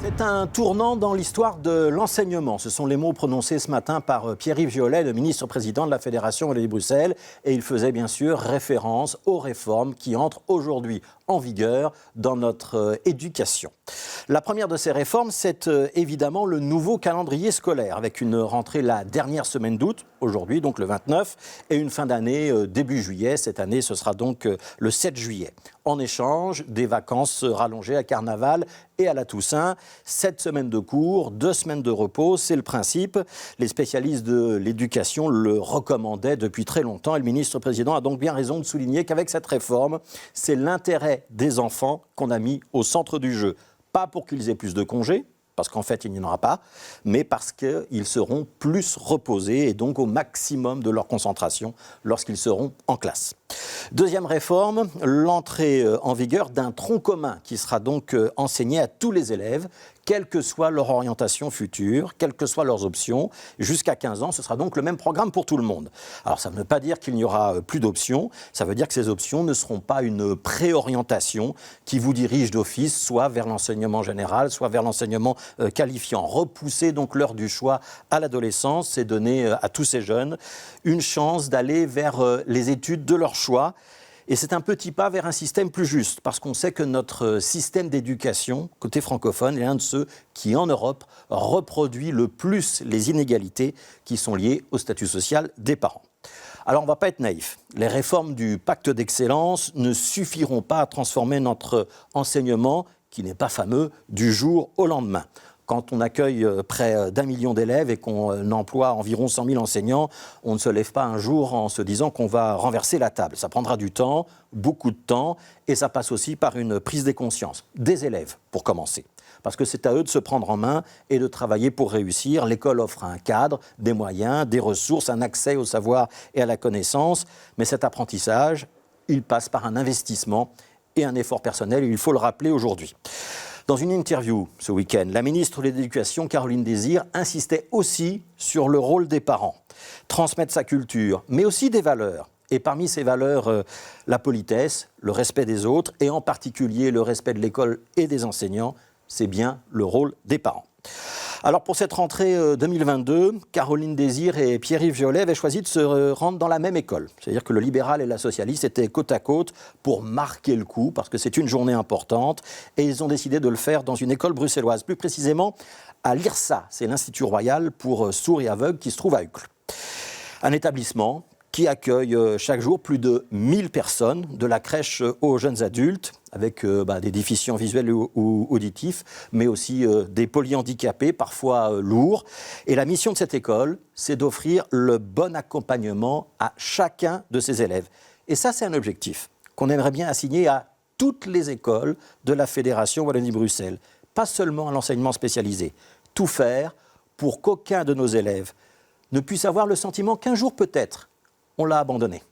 C'est un tournant dans l'histoire de l'enseignement. Ce sont les mots prononcés ce matin par Pierre-Yves Violet, le ministre-président de la Fédération Wallonie-Bruxelles. Et il faisait bien sûr référence aux réformes qui entrent aujourd'hui en vigueur dans notre éducation. La première de ces réformes, c'est évidemment le nouveau calendrier scolaire, avec une rentrée la dernière semaine d'août, aujourd'hui donc le 29, et une fin d'année début juillet. Cette année, ce sera donc le 7 juillet. En échange, des vacances rallongées à Carnaval et à la Toussaint. 7 semaines de cours, 2 semaines de repos, c'est le principe. Les spécialistes de l'éducation le recommandaient depuis très longtemps et le ministre-président a donc bien raison de souligner qu'avec cette réforme, c'est l'intérêt des enfants qu'on a mis au centre du jeu. Pas pour qu'ils aient plus de congés, parce qu'en fait, il n'y en aura pas, mais parce qu'ils seront plus reposés et donc au maximum de leur concentration lorsqu'ils seront en classe. Deuxième réforme, l'entrée en vigueur d'un tronc commun qui sera donc enseigné à tous les élèves, quelle que soit leur orientation future, quelles que soient leurs options. Jusqu'à 15 ans, ce sera donc le même programme pour tout le monde. Alors ça ne veut pas dire qu'il n'y aura plus d'options, ça veut dire que ces options ne seront pas une préorientation qui vous dirige d'office, soit vers l'enseignement général, soit vers l'enseignement qualifiant. Repousser donc l'heure du choix à l'adolescence, c'est donner à tous ces jeunes une chance d'aller vers les études de leur choix. Et c'est un petit pas vers un système plus juste, parce qu'on sait que notre système d'éducation, côté francophone, est l'un de ceux qui, en Europe, reproduit le plus les inégalités qui sont liées au statut social des parents. Alors, on ne va pas être naïf. Les réformes du pacte d'excellence ne suffiront pas à transformer notre enseignement, qui n'est pas fameux, du jour au lendemain. Quand on accueille près d'1 million d'élèves et qu'on emploie environ 100 000 enseignants, on ne se lève pas un jour en se disant qu'on va renverser la table. Ça prendra du temps, beaucoup de temps, et ça passe aussi par une prise de conscience des élèves, pour commencer. Parce que c'est à eux de se prendre en main et de travailler pour réussir. L'école offre un cadre, des moyens, des ressources, un accès au savoir et à la connaissance. Mais cet apprentissage, il passe par un investissement et un effort personnel, il faut le rappeler aujourd'hui. Dans une interview ce week-end, la ministre de l'Éducation, Caroline Désir, insistait aussi sur le rôle des parents. Transmettre sa culture, mais aussi des valeurs. Et parmi ces valeurs, la politesse, le respect des autres, et en particulier le respect de l'école et des enseignants, c'est bien le rôle des parents. Alors pour cette rentrée 2022, Caroline Désir et Pierre-Yves Violet avaient choisi de se rendre dans la même école. C'est-à-dire que le libéral et la socialiste étaient côte à côte pour marquer le coup, parce que c'est une journée importante. Et ils ont décidé de le faire dans une école bruxelloise, plus précisément à l'IRSA. C'est l'Institut Royal pour sourds et aveugles qui se trouve à Uccle. Un établissement qui accueille chaque jour plus de 1000 personnes, de la crèche aux jeunes adultes, avec des déficients visuels ou auditifs, mais aussi des polyhandicapés, parfois lourds. Et la mission de cette école, c'est d'offrir le bon accompagnement à chacun de ses élèves. Et ça, c'est un objectif qu'on aimerait bien assigner à toutes les écoles de la Fédération Wallonie-Bruxelles, pas seulement à l'enseignement spécialisé. Tout faire pour qu'aucun de nos élèves ne puisse avoir le sentiment qu'un jour peut-être, on l'a abandonné.